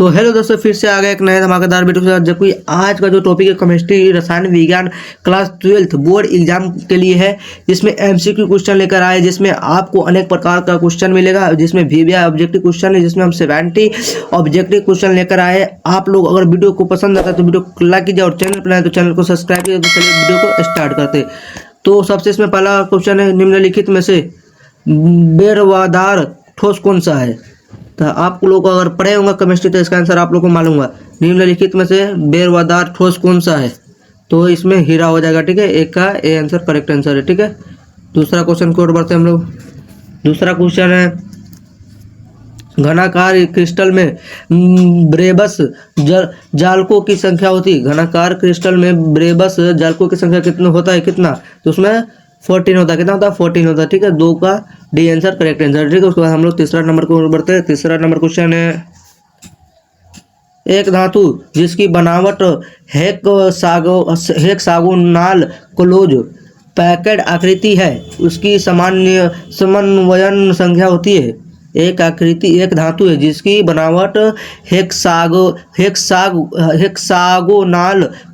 तो हेलो दोस्तों, फिर से आ गया एक नया धमाकेदार वीडियो के साथ। जबकि आज का जो टॉपिक है केमिस्ट्री रसायन विज्ञान क्लास 12 बोर्ड एग्जाम के लिए है, जिसमें एमसीक्यू क्वेश्चन लेकर आए, जिसमें आपको अनेक प्रकार का क्वेश्चन मिलेगा, जिसमें VBA ऑब्जेक्टिव क्वेश्चन है, जिसमें हम 70 ऑब्जेक्टिव क्वेश्चन लेकर आए। आप लोग अगर वीडियो को पसंद आता है तो वीडियो को लाइक कीजिए और चैनल पर आए तो चैनल को सब्सक्राइब कीजिए। तो चलिए वीडियो को स्टार्ट करते। तो सबसे इसमें पहला क्वेश्चन है, निम्नलिखित में से बेरवादार ठोस कौन सा है। तो आप लोग अगर पढ़े होंगे केमिस्ट्री तो इसका आंसर आप लोग को मालूम होगा। निम्नलिखित में से बेरवादार ठोस कौन सा है, तो इसमें हीरा हो जाएगा। ठीक है, एक का ए आंसर करेक्ट आंसर है। ठीक है, दूसरा क्वेश्चन को और बढ़ते हम लोग। दूसरा क्वेश्चन है, घनाकार क्रिस्टल में ब्रेबस जालकों की संख्या होती है। घनाकार क्रिस्टल में ब्रेबस जालकों की संख्या कितना होता है, कितना, तो उसमें 14 होता है। कितना होता है, 14 होता है। ठीक है, 2 का डी आंसर करेक्ट आंसर। ठीक है, उसके बाद हम लोग तीसरा नंबर को बढ़ते हैं। तीसरा नंबर क्वेश्चन है, एक धातु जिसकी बनावट हेक्सागोनल क्लोज पैकेट आकृति है, उसकी सामान्य समन्वयन संख्या होती है। एक धातु है जिसकी बनावट हेक्सागोनल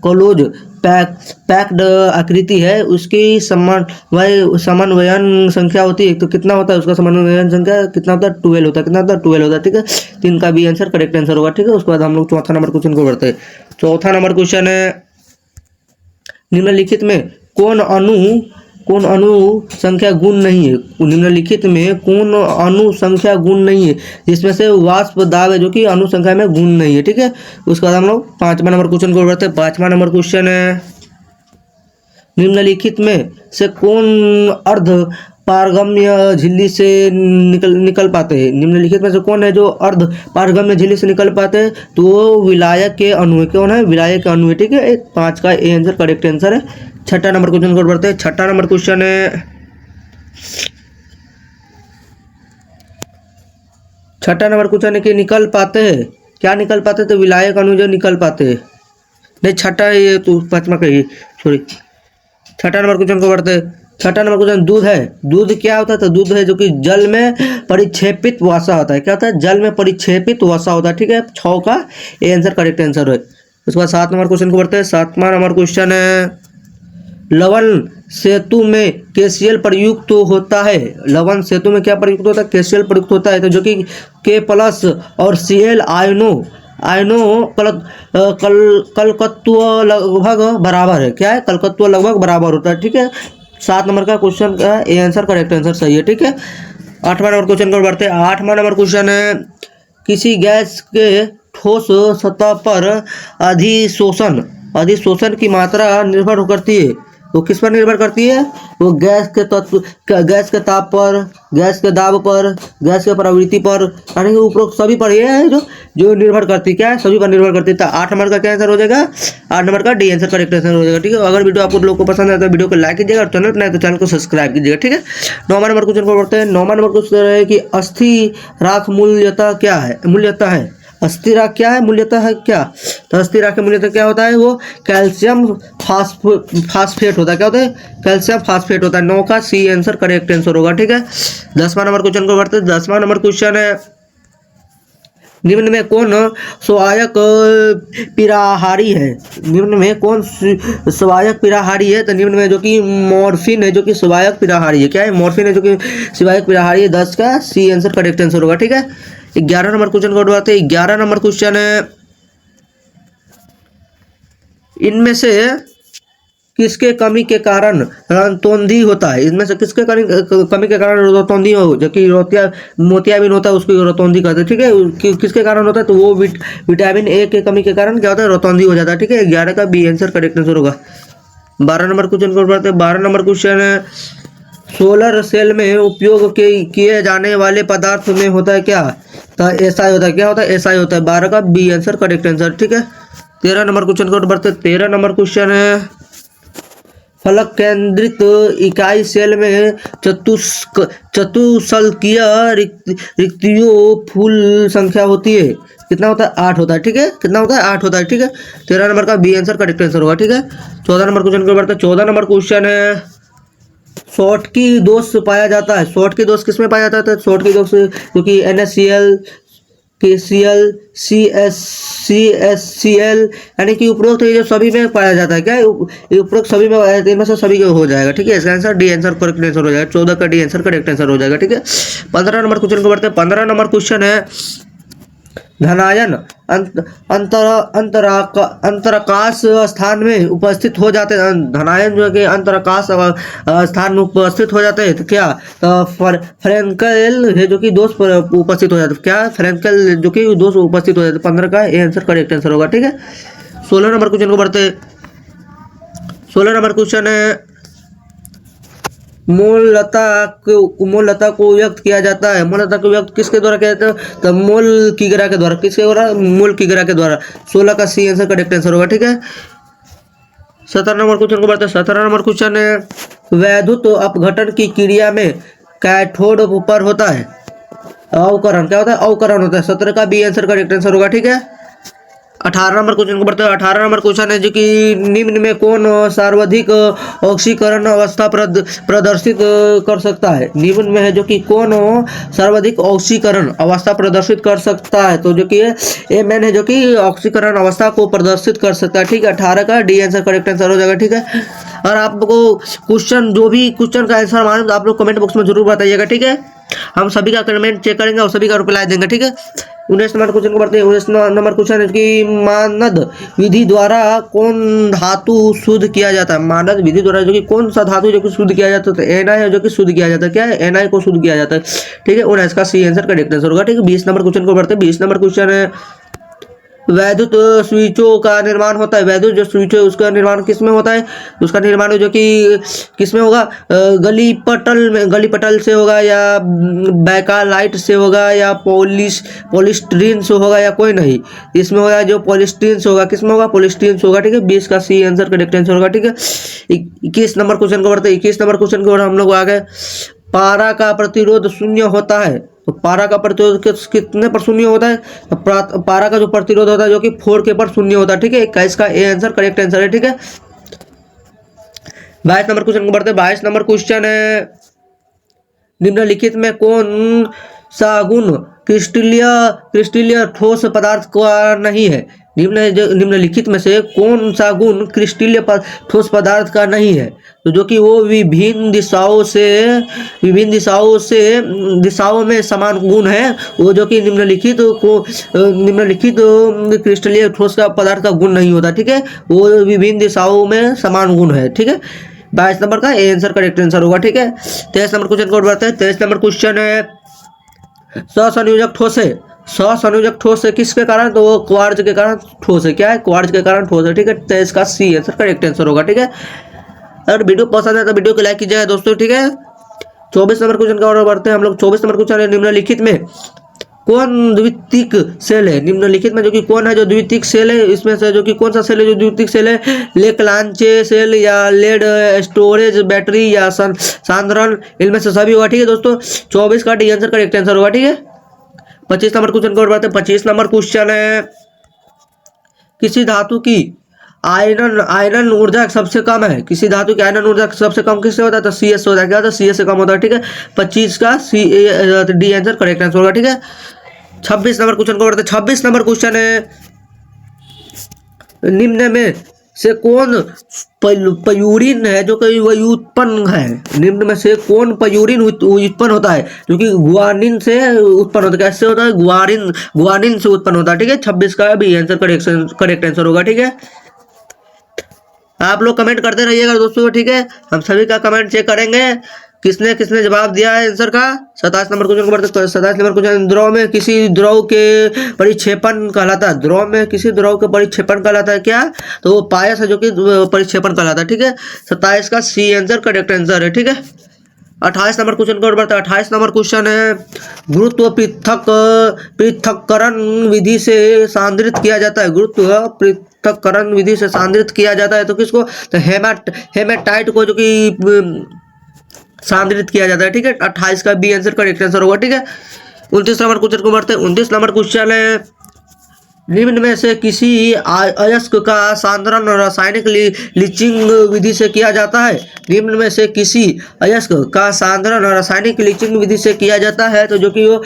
क्लोज पैक्ड आकृति है, उसकी समन्वयन संख्या होती है। तो कितना होता है उसका समन्वयन संख्या, कितना होता है, 12 होता है। कितना होता है, 12 होता है। ठीक है, 3 का बी आंसर करेक्ट आंसर होगा। ठीक है, उसके बाद हम लोग चौथा नंबर क्वेश्चन को बढ़ते हैं। चौथा नंबर क्वेश्चन है, निम्नलिखित में कौन अणु संख्या गुण नहीं है। निम्नलिखित में कौन अणु संख्या गुण नहीं है, जिसमें से वाष्प दाब है जो कि अणु संख्या में गुण नहीं है। ठीक है, उसके बाद हम लोग 5वां नंबर क्वेश्चन को बढ़ते हैं। 5वां नंबर क्वेश्चन है, निम्नलिखित में से कौन अर्ध पारगम्य झिल्ली से निकल पाते हैं। निम्नलिखित में से कौन है जो अर्ध पारगम्य झिल्ली से निकल पाते हैं, तो वो विलायक के अणु है। कौन है, विलायक के अणु है। ठीक है, 5 का ए आंसर करेक्ट आंसर है। 6ठा नंबर क्वेश्चन को बढ़ते हैं। 6ठा नंबर क्वेश्चन है, 6ठा नंबर क्वेश्चन है कि निकल पाते हैं, क्या निकल पाते हैं, तो विलायक अणु जो निकल पाते हैं। नहीं, 6ठा, ये तो 5वां का ही, सॉरी। 6ठा नंबर क्वेश्चन को बढ़ते हैं। 6ठा नंबर क्वेश्चन, दूध है। दूध क्या होता है, तो दूध है जो कि जल में परिक्षेपित वसा होता है। क्या होता है, जल में परिक्षेपित वसा होता है। ठीक है, 6 का ए आंसर करेक्ट आंसर है। उसके बाद 7 नंबर क्वेश्चन को बढ़ते हैं। 7वां नंबर क्वेश्चन है, लवण सेतु में KCl प्रयुक्त होता है। लवण सेतु में क्या प्रयुक्त होता है, KCl प्रयुक्त होता है। तो जो कि K+ और Cl आयनों कलकत्व लगभग बराबर है। क्या है, कलकत्व लगभग बराबर होता है। ठीक है, 7 नंबर का क्वेश्चन का ए आंसर करेक्ट आंसर सही है। ठीक है, 8वां नंबर क्वेश्चन को बढ़ते हैं। 8वां नंबर क्वेश्चन है, किसी गैस के ठोस सतह पर अधिशोषण की मात्रा निर्भर करती है। वो किस पर निर्भर करती है, वो गैस के तत्व, गैस के ताप पर, गैस के दाब पर, गैस के प्रवृत्ति पर, यानी कि उपरोक्त सभी पर ये है जो निर्भर करती है। क्या है, सभी पर निर्भर करती है। तो 8 नंबर का क्या आंसर हो जाएगा, 8 नंबर का डी आंसर करेक्ट आंसर हो जाएगा। ठीक है, अगर वीडियो आपको लोगों को पसंद है तो वीडियो को लाइक कीजिएगा और चैनल पर नए तो चैनल को सब्सक्राइब कीजिएगा। ठीक है, 9वां नंबर क्वेश्चन को बढ़ते हैं। 9वां नंबर क्वेश्चन है कि अस्थिराक मूल्यता क्या है, मूल्यता है। अस्थिराक क्या है, मूल्यता है क्या, तो अस्थिराक की मूल्यता क्या होता है, वो कैल्शियम फास्फेट होता है। क्या होता है, कैल्शियम फास्फेट होता है। 9 का सी आंसर करेक्ट आंसर होगा। ठीक है, 10वां नंबर क्वेश्चन को बढ़ते हैं। 10वां नंबर क्वेश्चन है, निम्न में कौन स्वायक पिराहारी है। निम्न में कौन स्वायक पिराहारी है, तो निम्न में जो कि मॉर्फिन है जो कि स्वायक पिराहारी है। क्या है, मॉर्फिन है जो कि स्वायक पिराहारी है। 10 का सी आंसर करेक्ट आंसर होगा। ठीक है, 11 नंबर क्वेश्चन को उठाते हैं। 11 नंबर क्वेश्चन है, इनमें से किसके कमी के कारण रतौंधी होता है। इनमें से किसके कमी के कारण रतौंधी हो, जो कि मोतियाबिंद होता है उसको रतौंधी कहते हैं। ठीक है, किसके कारण होता है, तो वो विटामिन ए के कमी के कारण क्या होता है, रतौंधी हो जाता है। ठीक है, 11 का बी आंसर करेक्ट आंसर होगा। 12 नंबर क्वेश्चन को उठाते हैं। 12 नंबर क्वेश्चन है, सोलर सेल में उपयोग किए जाने वाले पदार्थ में होता है क्या, तो SI होता है। क्या होता है, SI होता है। 12 का बी आंसर करेक्ट आंसर। ठीक है, 13 नंबर क्वेश्चन को बढ़ते। 13 नंबर क्वेश्चन है, फलक केंद्रित इकाई सेल में चतुष्फलकीय रिक्तियों फूल संख्या होती है। कितना होता है, 8 होता है। ठीक है, कितना होता है, 8 होता है। ठीक है, 13 नंबर का बी आंसर करेक्ट आंसर होगा। ठीक है, 14 नंबर क्वेश्चन को बढ़ते। 14 नंबर क्वेश्चन है, शॉर्टकी दोष पाया जाता है। शॉर्टकी दोष किस में पाया जाता है, शॉर्टकी दोष क्योंकि NaCl KCl, CSCl, यानी कि उपरोक्त ये जो सभी में पाया जाता है। क्या ये उपरोक्त सभी में इनमें से सभी का हो जाएगा। ठीक है, इसका answer D answer correct answer हो जाएगा। 14 का डी आंसर करेक्ट आंसर हो जाएगा। ठीक है, 15 नंबर क्वेश्चन को बढ़ते हैं। 15 नंबर क्वेश्चन है धनायन अंतराकाश स्थान में उपस्थित हो जाते हैं। धनायन जो है कि अंतराकाश स्थान में उपस्थित हो जाते हैं तो क्या, तो फ्रेंकेल है जो कि दोष पर उपस्थित हो जाते हैं। क्या, फ्रेंकेल जो कि दोष उपस्थित हो जाते हैं। 15 का ये आंसर करेक्ट आंसर होगा। ठीक है, 16 नंबर क्वेश्चन को बढ़ते। 16 नंबर क्वेश्चन है मूललता को व्यक्त किया जाता है। मूललता को व्यक्त किसके द्वारा किया जाता है, तो मूल किग्रा के द्वारा। किसके द्वारा, मूल किग्रा के द्वारा। 16 का सी आंसर करेक्ट आंसर होगा। ठीक है, 17 नंबर क्वेश्चन को बढ़ते हैं। 17 नंबर क्वेश्चन है वैद्युत अपघटन की क्रिया में कैथोड ऊपर होता है। अवकरण क्या होता है, अवकरण होता है। 17 का बी आंसर करेक्ट आंसर होगा। ठीक है, 18 नंबर क्वेश्चन को बढ़ते हैं। 18 नंबर क्वेश्चन है जो कि निम्न में कौन सर्वाधिक ऑक्सीकरण अवस्था प्रदर्शित कर सकता है। निम्न में है जो कि कौन सर्वाधिक ऑक्सीकरण अवस्था प्रदर्शित कर सकता है, तो जो कि ए मैन है जो कि ऑक्सीकरण अवस्था को प्रदर्शित कर सकता है। ठीक है, 18 का डी आंसर करेक्ट आंसर हो जाएगा। ठीक है, और आपको क्वेश्चन जो भी क्वेश्चन का आंसर मालूम तो आप लोग कमेंट बॉक्स में जरूर बताइएगा। ठीक है, हम सभी का कमेंट चेक करेंगे और सभी का रिप्लाई देंगे। ठीक है, 19 नंबर क्वेश्चन को बढ़ते हैं। 19 नंबर क्वेश्चन है कि मानद विधि द्वारा कौन धातु शुद्ध किया जाता है। मानद विधि द्वारा जो कि कौन सा धातु जो कि शुद्ध किया जाता है, तो Na है जो कि शुद्ध किया जाता है। क्या है, Na को शुद्ध किया जाता है। ठीक है, 19 का सी आंसर करेक्ट आंसर होगा। ठीक है, 20 नंबर क्वेश्चन को बढ़ते हैं। 20 नंबर क्वेश्चन है वैद्युत स्विचों का निर्माण होता है। वैद्युत जो स्विच है उसका निर्माण किस में होता है, उसका निर्माण जो कि किस में होगा, गलीपटल से होगा, या बैकालाइट से होगा, या पॉलिस्टीरीन से होगा, या कोई नहीं। इसमें होगा जो पॉलिस्टीरीन से होगा। किस में होगा, पॉलिस्टीरीन से होगा। ठीक है, 20 का सी आंसर करेक्ट आंसर होगा। ठीक है, 21 नंबर क्वेश्चन को बढ़ते हैं। 21 नंबर क्वेश्चन को हम लोग आ गए। पारा का प्रतिरोध शून्य होता है, तो पारा का प्रतिरोध कितने पर शून्य होता है, तो पारा का जो प्रतिरोध होता है जो कि 4K पर शून्य होता है। ठीक है, 21 का ए आंसर करेक्ट आंसर है। ठीक है, 22 नंबर क्वेश्चन को बढ़ते हैं। 22 नंबर क्वेश्चन है निम्नलिखित में कौन सा गुण क्रिस्टलीय ठोस पदार्थ का नहीं है। निम्नलिखित में से कौन सा गुण क्रिस्टलीय ठोस पदार्थ का नहीं है, तो जो कि वो विभिन्न दिशाओं में समान गुण है। वो जो कि निम्नलिखित क्रिस्टलीय ठोस का पदार्थ का गुण नहीं होता। ठीक है, वो विभिन्न दिशाओं में समान गुण है। ठीक है, 22 नंबर का ए आंसर करेक्ट आंसर होगा। ठीक है, 23 नंबर क्वेश्चन को बढ़ते हैं। 23 नंबर क्वेश्चन है ससंयोजक ठोस है। ससंयोजक ठोस है किसके कारण, तो वो क्वार्ज के कारण ठोस है। क्या है, क्वार्ज के कारण ठोस है। ठीक है, 23 का सी आंसर करेक्ट आंसर होगा। ठीक है, अगर वीडियो पसंद है तो वीडियो को लाइक कीजिएगा दोस्तों। ठीक है, 24 नंबर क्वेश्चन का और बढ़ते हैं हम लोग। 24 नंबर क्वेश्चन है निम्नलिखित में कौन द्वितीयक सेल है। निम्नलिखित में जो कि कौन है जो द्वितीयक सेल है, इसमें से जो कि कौन सा सेल है जो द्वितीयक सेल है, लेक्लांचे सेल, या लेड स्टोरेज बैटरी, या सांद्रण, इनमें से सभी होगा। ठीक है दोस्तों, 24 का डी आंसर करेक्ट आंसर होगा। ठीक है, 25 नंबर क्वेश्चन को बढ़ते हैं। 25 नंबर क्वेश्चन है किसी धातु की आयरन ऊर्जा सबसे कम है। किसी धातु की आयरन ऊर्जा सबसे कम किससे होता है, तो CS होता है। क्या होता है, CS से कम होता है। ठीक है, 25 का डी आंसर करेक्ट आंसर होगा। ठीक है, 26 नंबर क्वेश्चन को बढ़ते हैं। 26 नंबर क्वेश्चन है निम्न में से कौन प्यूरिन है जो कि व्युत्पन्न है। निम्न में से कौन प्यूरिन उत्पन्न होता है, जो कि गुआनिन से उत्पन्न होता है। कैसे होता है, गुआनिन से उत्पन्न होता है। ठीक है, 26 का भी आंसर करेक्ट आंसर होगा। ठीक है, आप लोग कमेंट करते रहिएगा दोस्तों। ठीक है, हम सभी का कमेंट चेक करेंगे किसने किसने जवाब दिया है आंसर का। 27 नंबर क्वेश्चन को बढ़ते। 27 नंबर क्वेश्चन द्रव में किसी द्रव के परिक्षेपण कहलाता है। द्रव में किसी द्रव के परिक्षेपण कहलाता है। क्या, तो वो पायस है जो कि परिक्षेपण कहलाता है। ठीक है, 27 का सी आंसर करेक्ट आंसर है। ठीक है, 28 नंबर क्वेश्चन को बढ़ता है। 28 नंबर क्वेश्चन है गुरुत्व पृथक्करण विधि से सांद्रित किया जाता है। गुरुत्व पृथक्करण विधि से सांद्रित किया जाता है, तो किसको, तो हेमाटाइट को जो कि सांद्रित किया जाता है। ठीक है, 28 का बी आंसर करेक्ट आंसर होगा। ठीक है, 29 नंबर क्वेश्चन को बढ़ते हैं। 29 नंबर क्वेश्चन है निम्न में से किसी अयस्क का सांद्रण रासायनिक लीचिंग विधि से किया जाता है। निम्न में से किसी अयस्क का सांद्रण रासायनिक लीचिंग विधि से किया जाता है, तो जो कि वो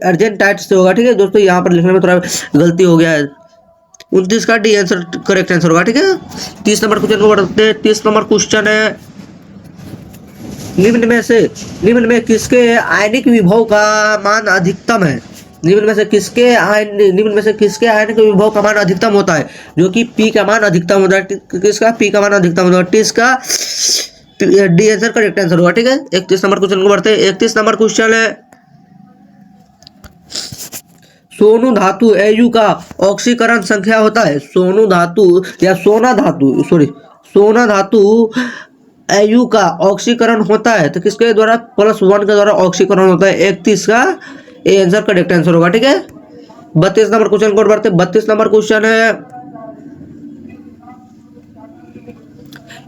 अर्जेंटाइट से होगा। ठीक है दोस्तों, यहाँ पर लिखने में थोड़ा गलती हो गया है। 29 का डी आंसर करेक्ट आंसर होगा। ठीक है, 30 नंबर क्वेश्चन को बढ़ते हैं। 30 नंबर क्वेश्चन है, निम्न में किसके आयनिक विभव का मान अधिकतम है। निम्न में से किसके आयनिक विभव का मान अधिकतम होता है, जो कि पी का मान अधिकतम होता है। किसका? पी का मान अधिकतम होता है। 30 का डी आंसर करेक्ट आंसर होगा। ठीक है, 31 नंबर क्वेश्चन को बढ़ते हैं। 31 नंबर क्वेश्चन है, सोनू धातु Au का ऑक्सीकरण संख्या होता है। सोना धातु Au का ऑक्सीकरण होता है, तो किसके द्वारा? +1 के द्वारा ऑक्सीकरण होता है। 31 का ए आंसर करेक्ट आंसर होगा। ठीक है, 32 नंबर क्वेश्चन को बढ़ते। 32 नंबर क्वेश्चन है,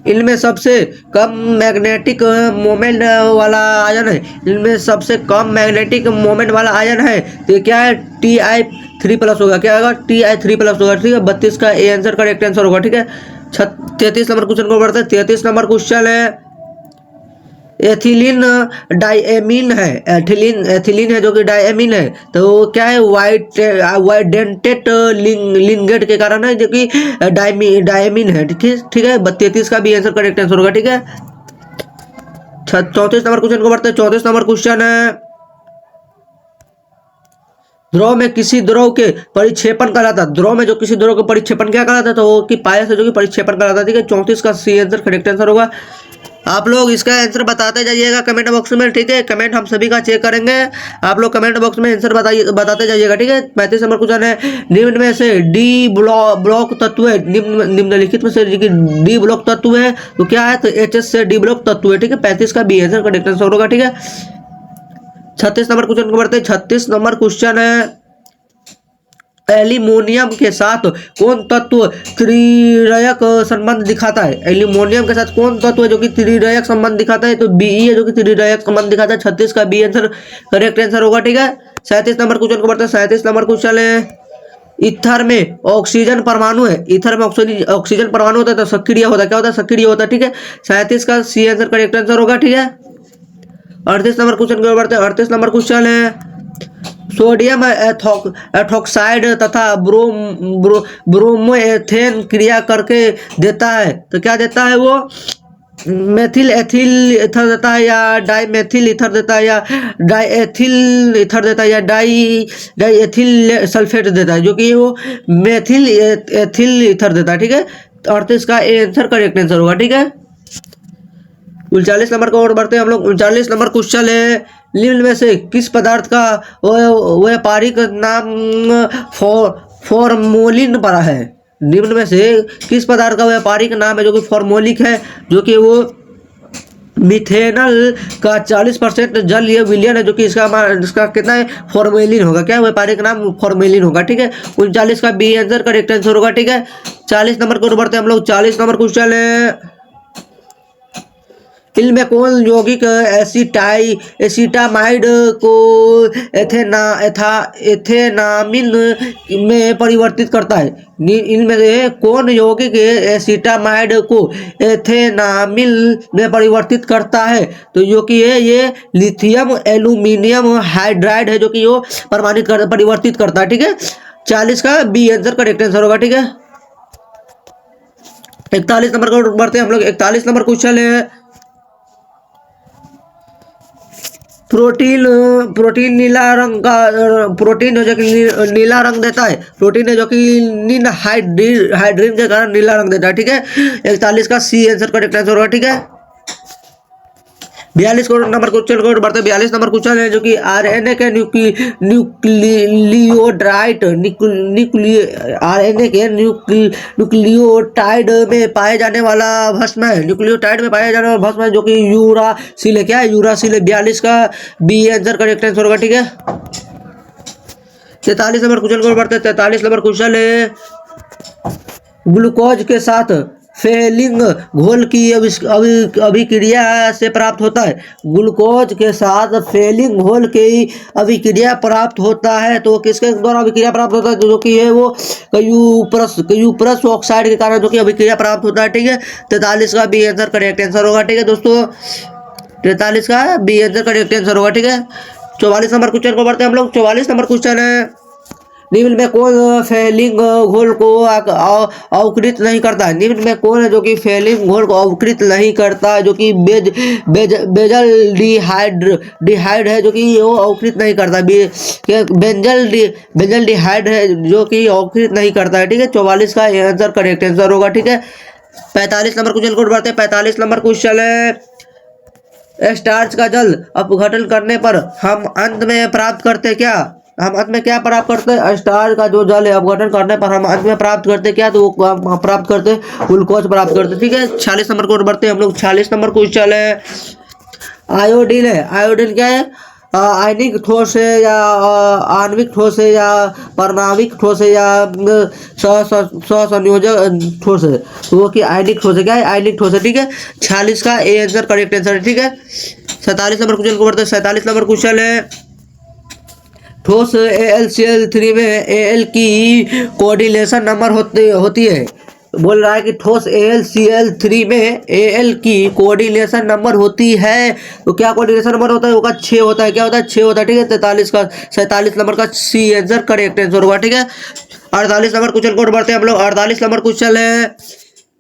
इनमें सबसे कम मैग्नेटिक मोमेंट वाला आयन है। इनमें सबसे कम मैग्नेटिक मोमेंट वाला आयन है, तो ये क्या है? Ti3+ होगा। क्या होगा? Ti3+ होगा। ठीक है, 32 का ए आंसर करेक्ट आंसर होगा। ठीक है, 33 नंबर क्वेश्चन को बढ़ते हैं। 33 नंबर क्वेश्चन है, एथिलीन डायएमीन है। एथिलीन है जो कि डायएमीन है, तो क्या है? वाइडेंटेड लिंगेट के कारण है, जो कि डायमीन है। ठीक है, 33 का भी आंसर करेक्ट आंसर होगा। ठीक है, 34 नंबर क्वेश्चन को बढ़ते हैं। 34 नंबर क्वेश्चन है, द्रव में किसी द्रव के परिक्षेपण कहलाता है। द्रव में जो किसी द्रव के परिक्षेपण क्या कहलाता है, तो वो कि पाया से जो कि परिक्षेपण कहलाता है। ठीक है, 34 का सी आंसर करेक्ट आंसर होगा। आप लोग इसका आंसर बताते जाइएगा कमेंट बॉक्स में। ठीक है, कमेंट हम सभी का चेक करेंगे। आप लोग कमेंट बॉक्स में आंसर बताते जाइएगा। ठीक है, 35 नंबर क्वेश्चन है, निम्न में से डी ब्लॉक तत्व है। निम्नलिखित में से डी ब्लॉक तत्व है, तो क्या है? तो HS से डी ब्लॉक तत्व है। ठीक है, 35 का बी आंसर करेक्ट आंसर होगा। ठीक है, 36 नंबर क्वेश्चन को बढ़ते हैं। 36 नंबर क्वेश्चन है, एल्यूमिनियम के साथ कौन तत्व त्रिरेयक संबंध दिखाता है। एल्यूमिनियम के साथ कौन तत्व है जो कि त्रिरेयक संबंध दिखाता है, तो Be है जो कि त्रिरेयक संबंध दिखाता है। 36 का बी आंसर करेक्ट आंसर होगा। ठीक है, 37 नंबर क्वेश्चन को बढ़ते हैं। 37 नंबर क्वेश्चन है, ईथर में ऑक्सीजन परमाणु है। ईथर में ऑक्सीजन परमाणु होता है, तो सक्रिय होता है। क्या होता है? सक्रिय होता है। ठीक है, 37 का सी आंसर करेक्ट आंसर होगा। ठीक है, 38 नंबर क्वेश्चन को बढ़ते हैं। 38 नंबर क्वेश्चन है, सोडियम एथॉक्साइड तथा ब्रोमोएथेन क्रिया करके देता है, तो क्या देता है? वो मेथिल एथिल ईथर देता है, या डाईमेथिल ईथर देता है, या डाईएथिल ईथर देता है, या डाईएथिल सल्फेट देता है, जो कि वो मेथिल एथिल ईथर देता है। ठीक है, 38 का ए आंसर करेक्ट आंसर होगा। ठीक है, 39 नंबर को और बढ़ते हैं हम लोग। 39 नंबर क्वेश्चन है, निम्न में से किस पदार्थ का व्यापारिक नाम फॉर्मोलिन पड़ा है। निम्न में से किस पदार्थ का व्यापारिक नाम है जो कि फॉर्मोलिक है, जो कि वो मिथेनल का 40% जलीय विलयन है, जो कि इसका कितना है? फॉर्मेलिन होगा। क्या व्यापारिक नाम? फॉर्मेलिन होगा। ठीक है, 39 का बी आंसर करेक्ट आंसर होगा। ठीक है, 40 नंबर को बढ़ते हैं हम लोग। 40 नंबर क्वेश्चन है, इल्म में कौन यौगिक एसिटामाइड को एथेनामिन में परिवर्तित करता है। इनमें से कौन यौगिक एसिटामाइड को एथेनामिन में परिवर्तित करता है, तो जो कि ये लिथियम एल्यूमिनियम हाइड्राइड है, जो कि वो परिवर्तित करता है। ठीक है, 40 का बी आंसर करेक्ट आंसर होगा। ठीक है, 41 नंबर को बढ़ते हैं हम लोग। 41 नंबर क्वेश्चन है, प्रोटीन नीला रंग का प्रोटीन है जो कि नीला रंग देता है। प्रोटीन है जो कि हाइड्रीन के कारण नीला रंग देता है। ठीक है, 41 का सी आंसर करेक्ट आंसर होगा। ठीक है, 42 नंबर क्वेश्चन को बढ़ते हैं। 42 नंबर क्वेश्चन है, जो कि RNA के न्यूक्लियोटाइड में पाए जाने वाला भस्म है। न्यूक्लियोटाइड में पाया जाने वाला भस्म है, जो कि यूरासिल है। क्या है? यूरासिल है। 42 का बी आंसर करेक्ट आंसर होगा। ठीक है, 43 नंबर क्वेश्चन को बढ़ते हैं। 43 नंबर क्वेश्चन है, ग्लूकोज के साथ फेलिंग घोल की अभिक्रिया से प्राप्त होता है। ग्लूकोज के साथ फेलिंग घोल की अभिक्रिया प्राप्त होता है, तो किसके द्वारा अभिक्रिया प्राप्त होता है, जो कि है वो क्यूप्रस ऑक्साइड के कारण जो कि अभिक्रिया प्राप्त होता है। ठीक है, 43 का बी आंसर करेक्ट आंसर होगा। ठीक है दोस्तों, 43 का बी आंसर करेक्ट आंसर होगा। ठीक है, 44 नंबर क्वेश्चन को बढ़ते हैं हम लोग। 44 नंबर क्वेश्चन है, निम्न में कौन फेलिंग घोल को अवकृत नहीं करता है। निम्न में कौन है जो कि फेलिंग घोल को अवकृत नहीं करता है, जो कि बेजल डिहाइड है, जो कि वो अवकृत नहीं करता। बेंजल डिहाइड है जो कि अवकृत नहीं करता है। ठीक है, 44 का आंसर करेक्ट आंसर होगा। ठीक है, 45 नंबर क्वेश्चन को बढ़ते हैं। 45 नंबर क्वेश्चन है, स्टार्च का जल अपघटन करने पर हम अंत में प्राप्त करते क्या। हम अंत में क्या प्राप्त करते हैं, स्टार्च का जो जल है अपघटन करने पर हम अंत में प्राप्त करते क्या, तो वो हम प्राप्त करते ग्लूकोज प्राप्त करते। ठीक है, 46 नंबर को बढ़ते हैं हम लोग। 46 नंबर क्वेश्चन है, आयोडीन है। आयोडीन क्या है, आयनिक ठोस है या आणविक ठोस है या परमाणविक ठोस है या सहसंयोजक ठोस है, तो वो कि आयनिक ठोस है। क्या है, आयनिक ठोस है। ठीक है, 46 का ए आंसर करेक्ट आंसर है। ठीक है, 47 नंबर क्वेश्चन को बढ़ते हैं। 47 नंबर क्वेश्चन है, ठोस AlCl3 में Al की कोऑर्डिनेशन नंबर होती है। बोल रहा है कि ठोस AlCl3 में Al की कोऑर्डिनेशन नंबर होती है, तो क्या कोऑर्डिनेशन नंबर होता है, वो का 6 होता है। क्या होता है, 6 होता है। ठीक है, 47 नंबर का सी आंसर करेक्ट आंसर होगा। ठीक है, 48 नंबर क्वेश्चन को बढ़ते हैं हम लोग। 48 नंबर क्वेश्चन है,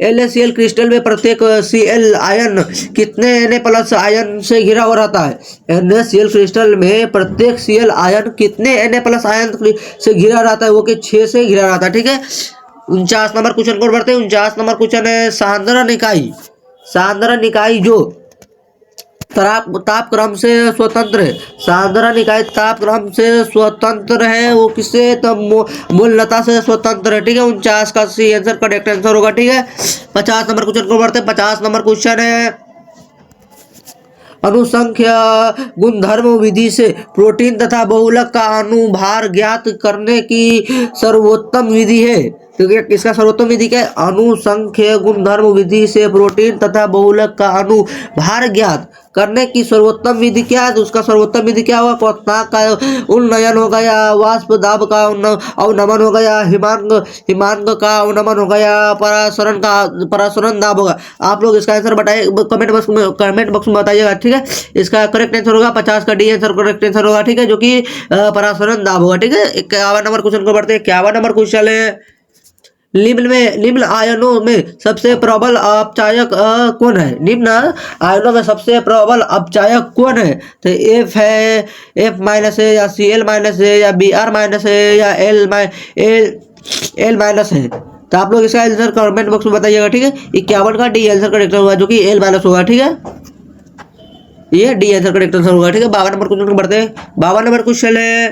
NaCl क्रिस्टल में प्रत्येक Cl आयन कितने Na+ आयन से घिरा हुआ रहता है। NaCl क्रिस्टल में प्रत्येक Cl आयन कितने Na+ आयन से घिरा रहता है, वो कि 6 से घिरा रहता है। ठीक है, 49 नंबर क्वेश्चन को बढ़ते हैं। 49 नंबर क्वेश्चन है, सांद्रण इकाई जो तापक्रम से स्वतंत्र है। सांद्रण इकाई तापक्रम से स्वतंत्र है, वो किससे, तो मूलता से स्वतंत्र है। ठीक है, 49 का सी आंसर करेक्ट आंसर होगा। ठीक है, 50 नंबर क्वेश्चन को बढ़ते हैं। 50 नंबर क्वेश्चन है, अनुसंख्य गुणधर्म विधि से प्रोटीन तथा बहुलक का अनुभार ज्ञात करने की सर्वोत्तम विधि है। तो इसका सर्वोत्तम विधि क्या है, अनुसंख्य गुणधर्म विधि से प्रोटीन तथा बहुलक का अनुभार ज्ञात करने की सर्वोत्तम विधि क्या है, तो उसका सर्वोत्तम विधि क्या होगा, क्वथनांक का उन्नयन होगा या वाष्प दाब का अवनमन होगा या हिमांक का अवनमन होगा या परासरण दाब होगा। आप लोग इसका आंसर बताइए, कमेंट बॉक्स में बताइएगा। ठीक है, इसका करेक्ट आंसर होगा 50 का डी आंसर करेक्ट आंसर होगा। ठीक है, जो कि परासरण दाब होगा। ठीक है, 51 नंबर क्वेश्चन को बढ़ते हैं। 51 नंबर क्वेश्चन है, निम्न आयनों में सबसे प्रबल अपचायक कौन है। निम्न आयनों में सबसे प्रबल अपचायक कौन है, तो F है, F- है या Cl- है या Br- है या L- है। तो आप लोग इसका आंसर कमेंट बॉक्स में बताइएगा। ठीक है, 51 का डी आंसर करेक्ट होगा, जो कि L- होगा। ठीक है, ये डी आंसर करेक्ट आंसर होगा। ठीक है, 52 नंबर क्वेश्चन बढ़ते हैं। 52 नंबर क्वेश्चन है,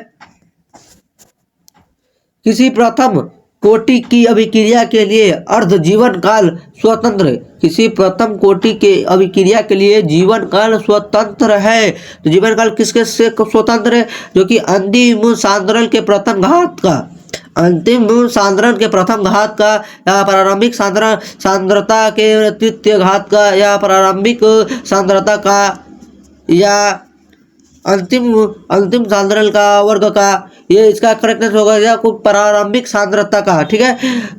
किसी प्रथम कोटि की अभिक्रिया के लिए अर्ध जीवन काल स्वतंत्र है। किसी प्रथम कोटि के अभिक्रिया के लिए जीवन काल स्वतंत्र है, तो जीवन काल किसके से स्वतंत्र है, जो कि अंतिम सांद्रण के प्रथम घात का, अंतिम सांद्रण के प्रथम घात का या प्रारंभिक सांद्रता के तृतीय घात का या प्रारंभिक सांद्रता का या अंतिम अंतिम सांद्रण का वर्ग का, ये इसका करेक्ट आंसर होगा या कुछ प्रारंभिक सांद्रता का। ठीक है,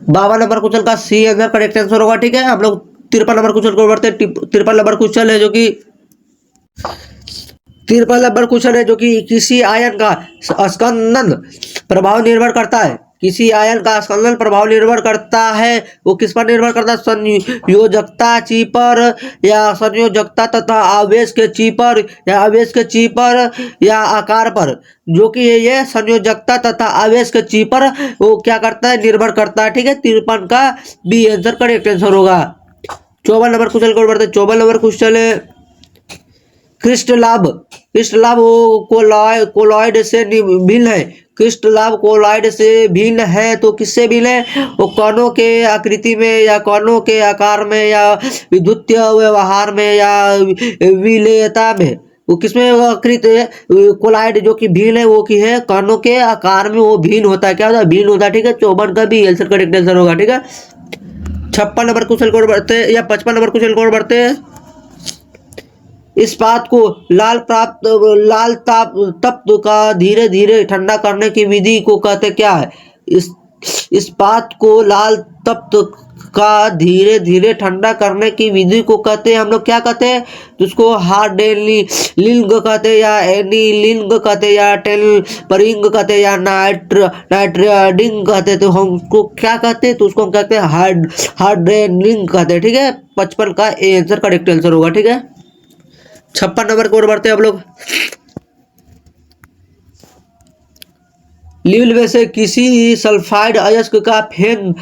52 नंबर क्वेश्चन का सी आंसर करेक्ट आंसर होगा। ठीक है, हम लोग 53 नंबर क्वेश्चन को बढ़ते हैं। 53 नंबर क्वेश्चन है, जो कि 53 नंबर क्वेश्चन है, जो कि किसी आयन का स्कंदन प्रभाव निर्भर करता है। किसी आयन का स्कंदन प्रभाव निर्भर करता है, वो किस पर निर्भर करता है, संयोजकता ची पर या संयोजकता तथा आवेश के ची पर या आवेश के ची पर या आकार पर, जो कि ये संयोजकता तथा आवेश के ची पर वो क्या करता है, निर्भर करता है। ठीक है, 53 का बी आंसर करेक्ट आंसर होगा। 54 नंबर क्वेश्चन को बढ़ते हैं। 54 नंबर क्वेश्चन है, क्रिस्टलाभ वो कोलॉइड से भिन्न है। क्रिस्टलाभ कोलॉइड से भिन्न है, तो किससे भिन्न है, वो कणों के आकृति में या कणों के आकार में या विद्युतीय व्यवहार में या विलेयता में, वो किसमें आकृति है, कोलॉइड जो कि भिन्न है, वो की है कणों के आकार में वो भिन्न होता है। क्या होता है, भिन्न होता है। ठीक है, 54 का भी आंसर करेक्ट आंसर होगा। ठीक है, 56 नंबर क्वेश्चन को बढ़ते या 55 नंबर क्वेश्चन को बढ़ते हैं। इस्पात को लाल ताप तप्त का धीरे धीरे ठंडा करने की विधि को कहते क्या है? इस इस्पात को लाल तप्त का धीरे धीरे ठंडा करने की विधि को कहते हैं हम लोग क्या कहते हैं? तो उसको हार्डेनिंग कहते हैं या एनीलिंग कहते हैं या टेम्परिंग कहते हैं या नाइट्रेटिंग कहते हैं। तो हम उसको क्या कहते हैं? तो उसको हम कहते हैं हार्डेनिंग कहते हैं। ठीक है, 55 का आंसर करेक्ट आंसर होगा। ठीक है, 56 नंबर को बढ़ते हैं हम लोग। निम्न में से किसी सल्फाइड अयस्क का फेन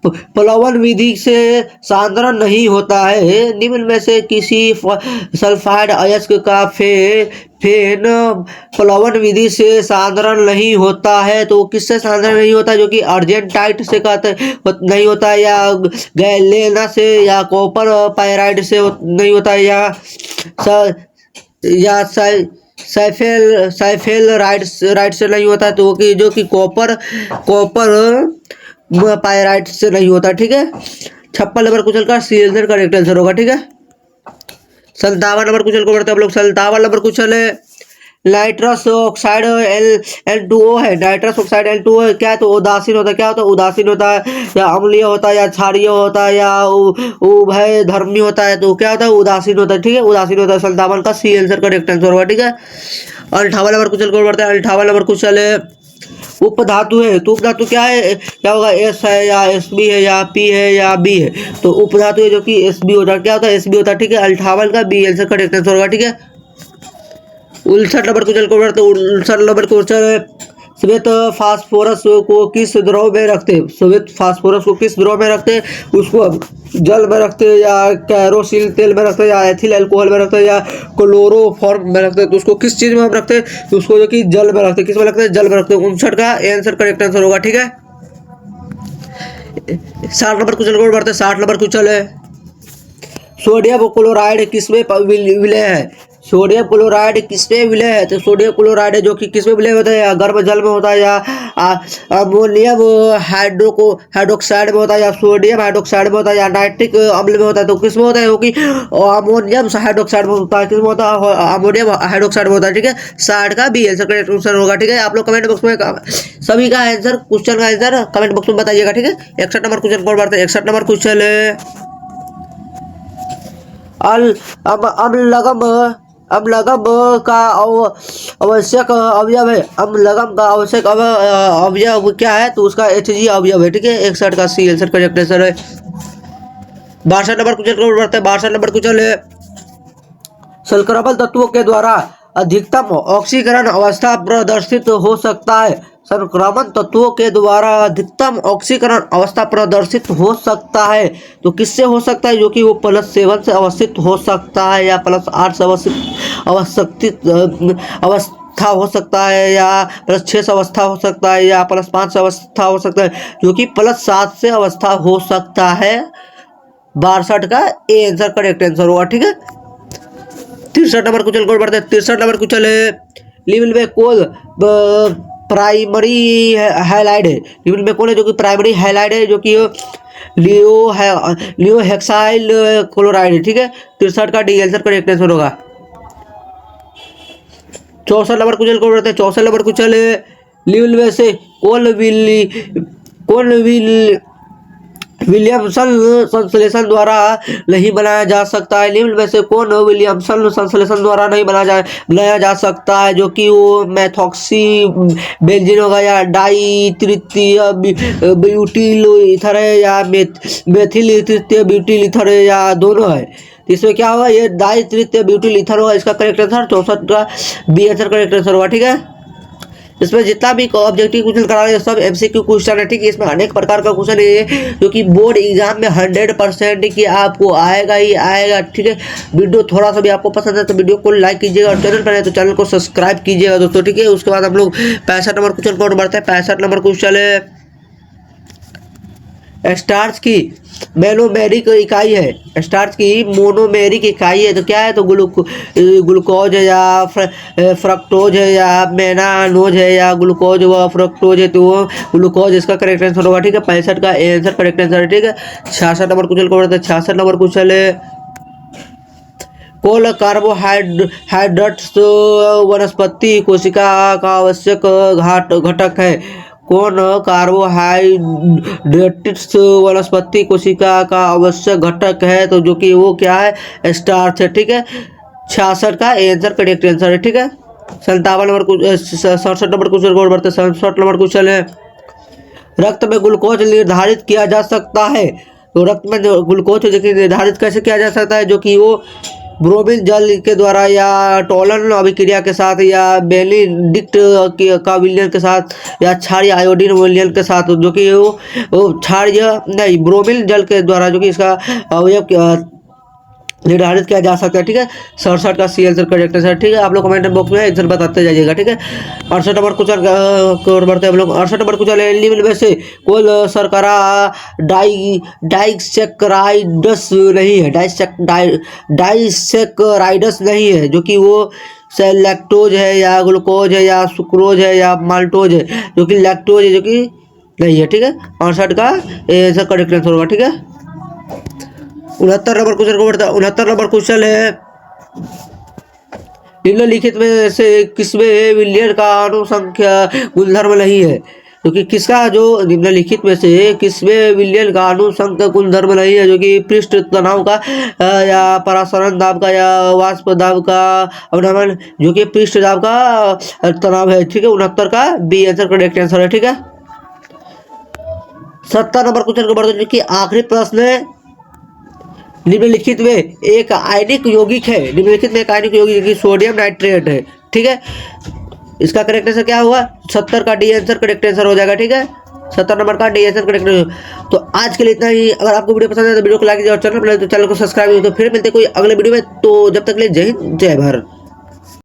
प्लवन विधि से सांद्रण नहीं होता है। निम्न में से किसी सल्फाइड अयस्क का फेन प्लवन विधि से सांद्रण नहीं होता है। तो किससे सांद्रण नहीं होता? जो कि अर्जेंटाइट से कहते नहीं होता है, या गैलेना से, या कॉपर पायराइड से नहीं होता है, या साइफेल राइट से नहीं होता है। तो कि जो कि कॉपर पायराइट से नहीं होता। ठीक है, 56 नंबर क्वेश्चन का सी आंसर करेक्ट आंसर होगा। ठीक है, 57 नंबर क्वेश्चन को बढ़ते हैं हम लोग। 57 नंबर क्वेश्चन है नाइट्रस ऑक्साइड N2O है। नाइट्रस ऑक्साइड N2O है क्या? तो उदासीन होता है। क्या होता है? उदासीन होता है, या अम्लीय होता है, या क्षारीय होता है, या उभय धर्मी होता है। तो क्या होता है? उदासीन होता है। ठीक है, उदासीन होता है। 57 का सी आंसर करेक्ट आंसर होगा। ठीक है, 58 नंबर क्वेश्चन को बढ़ते हैं। 58 नंबर क्वेश्चन है उपधातु है। तो उपधातु क्या है? क्या होगा? एस है, या SB है, या P है, या B है। तो उपधातु है जो कि SB होता है। क्या होता है? SB होता है। ठीक है, 58 का B आंसर करेक्ट आंसर होगा। ठीक है, 59 नंबर क्वेश्चन को बढ़ते हैं। 59 नंबर क्वेश्चन है श्वेत फास्फोरस को किस द्रव में रखते हैं? श्वेत फास्फोरस को किस द्रव में रखते हैं? उसको जल में रखते हैं, या कैरोसिल तेल में रखते हैं, या एथिल अल्कोहल में रखते हैं, या क्लोरोफॉर्म में रखते हैं। तो उसको किस चीज में हम रखते हैं? तो उसको जो कि जल में रखते हैं। किस में रखते हैं? जल में रखते हैं। 59 का आंसर करेक्ट आंसर होगा। ठीक है, 60 नंबर क्वेश्चन को बढ़ते हैं। 60 नंबर क्वेश्चन है सोडियम क्लोराइड किसमें विलय है? सोडियम क्लोराइड किसमें विलय है? तो सोडियम क्लोराइड है जो कि किसमें विलय होता है? या गर्म जल में होता है, या अमोनियम हाइड्रोक्साइड में होता है, या सोडियम हाइड्रोक्साइड में होता है, या नाइट्रिक अम्ल में होता है। तो किसमें होता है? क्योंकि अमोनियम हाइड्रोक्साइड में होता है। किसमें होता है? अमोनियम हाइड्रोक्साइड में होता है। ठीक है, 60 का भी आंसर करेक्ट आंसर होगा। ठीक है, आप लोग कमेंट बॉक्स में सभी का आंसर, क्वेश्चन का आंसर कमेंट बॉक्स में बताइएगा। ठीक है, 61 नंबर क्वेश्चन को बढ़ते हैं। 61 नंबर क्वेश्चन है अम्लगम का आवश्यक अवयव है। अम्लगम का आवश्यक अवयव क्या है? तो उसका Hg अवयव है। ठीक है, 61 का सी आंसर करेक्ट आंसर है। 62 नंबर क्वेश्चन को बढ़ते हैं। 62 नंबर क्वेश्चन है संक्रमण तत्वों के द्वारा अधिकतम ऑक्सीकरण अवस्था प्रदर्शित हो सकता है। संक्रमण तत्वों के द्वारा अधिकतम ऑक्सीकरण अवस्था प्रदर्शित हो सकता है। तो किससे हो सकता है? जो कि वो +7 से अवस्थित हो सकता है, या +8 से अवस्थित अवस्था हो सकता है, या +6 से अवस्था हो सकता है, या +5 से अवस्था हो सकता है, जो कि +7 से अवस्था हो सकता है। 62 का ए आंसर करेक्ट आंसर होगा। ठीक है, 63 नंबर क्वेश्चन को बढ़ते हैं। 63 नंबर क्वेश्चन है निम्न में कौन प्राइमरी हाइलाइट है? निम्न में कौन है जो कि प्राइमरी हाइलाइट है? जो कि लियो हेक्साइल क्लोराइड है। ठीक है, 63 का डी आंसर करेक्ट आंसर होगा। 64 नंबर क्वेश्चन को बढ़ते हैं। 64 नंबर क्वेश्चन है निम्न में से कौन विलियमसन संश्लेषण द्वारा नहीं बनाया जा सकता है? निम्न में से कौन विलियमसन संश्लेषण द्वारा नहीं बनाया जा सकता है? जो कि वो मैथॉक्सी बेंजीन होगा, या डाई तृतीय ब्यूटिल ईथर है, या मेथिल तृतीय ब्यूटिल ईथर है, या दोनों है। तो इसमें क्या होगा? ये डाई तृतीय ब्यूटिल ईथर होगा। इसका करेक्ट आंसर 64 का बी आंसर करेक्ट आंसर होगा। ठीक है, इसमें जितना भी ऑब्जेक्टिव क्वेश्चन करा रहे हैं सब MCQ क्वेश्चन है। ठीक है, इसमें अनेक प्रकार का क्वेश्चन है जो कि बोर्ड एग्जाम में 100% की आपको आएगा ही आएगा। ठीक है, वीडियो थोड़ा सा भी आपको पसंद है तो वीडियो को लाइक कीजिएगा, और चैनल पर है तो चैनल को सब्सक्राइब कीजिएगा दोस्तों। ठीक है, उसके बाद हम लोग 65 नंबर क्वेश्चन को बढ़ते हैं। 65 नंबर क्वेश्चन है स्टार्च की मोनोमेरिक इकाई है, स्टार्च की मोनोमेरिक इकाई है। तो क्या है, तो ग्लूकोज है या फ्रक्टोज है या मेनानोज है या ग्लूकोज व फ्रक्टोज है, तो ग्लूकोज इसका करेक्ट आंसर होगा। ठीक है, 65 का आंसर करेक्ट आंसर है। ठीक है, 66 नंबर क्वेश्चन को बढ़ते हैं। 66 नंबर क्वेश्चन है, कोल कार्बोहाइड्रेट्स वनस्पति कोशिका का आवश्यक घटक है। कौन कार्बोहाइड्रेट्स वनस्पति कोशिका का आवश्यक घटक है, तो जो कि वो क्या है, स्टार्च है। ठीक है, 66 का आंसर करेक्ट आंसर है। ठीक है, 57 नंबर 67 नंबर क्वेश्चन को बढ़ते हैं। 67 नंबर क्वेश्चन है, रक्त में ग्लूकोज निर्धारित किया जा सकता है। तो रक्त में जो ग्लूकोज है जो निर्धारित कैसे किया जा सकता है, जो कि वो ब्रोमीन जल के द्वारा या टोलन अभिक्रिया के साथ या बेनिडिक्ट का विलयन के साथ या क्षारीय आयोडीन विलयन के साथ, जो कि वो क्षारीय नहीं ब्रोमीन जल के द्वारा जो कि इसका अवयव निर्धारित किया जा सकता है। ठीक है, 67 का सी आंसर करेक्ट है। ठीक है, आप लोग कमेंट बॉक्स में आंसर बताते जाइएगा। ठीक है, 68 नंबर क्वेश्चन को बढ़ते हैं हम लोग। 68 नंबर क्वेश्चन है, निम्न में से कोई शर्करा डाइसेक्राइड्स नहीं है, डाइसेक्राइड्स नहीं है, जो कि वो लैक्टोज है या ग्लूकोज है या सुक्रोज है या माल्टोज है, जो कि लैक्टोज है, जो कि नहीं है। ठीक है, 68 का आंसर करेक्ट आंसर होगा। ठीक है, 69 नंबर क्वेश्चन को बढ़ता है। 69 नंबर क्वेश्चन है, निम्नलिखित में से किसमें विलियन का अनुसंख्या गुणधर्म नहीं है, क्योंकि किसका जो निम्नलिखित में से किसमें विलियन का अनुसंख्या गुणधर्म नहीं है, जो कि पृष्ठ तनाव का या परासरण दाब का या वाष्प दाब का अवनमन, जो कि पृष्ठ दाब का तनाव है। ठीक है, 69 का बी आंसर करेक्ट आंसर है। ठीक है, 70 नंबर क्वेश्चन को बढ़ते हैं। आखिरी प्रश्न है, निम्नलिखित में एक आयनिक यौगिक है, निम्नलिखित में एक आयनिक यौगिक की सोडियम नाइट्रेट है। ठीक है, इसका करेक्ट आंसर क्या हुआ, 70 का डी आंसर करेक्ट आंसर हो जाएगा। ठीक है, 70 नंबर का डी आंसर करेक्ट। तो आज के लिए इतना ही। अगर आपको वीडियो पसंद है तो वीडियो को लाइक कीजिए और चैनल पर तो चैनल को सब्सक्राइब कीजिए। तो फिर मिलते कोई अगले वीडियो में। तो जब तक के लिए जय हिंद जय भारत।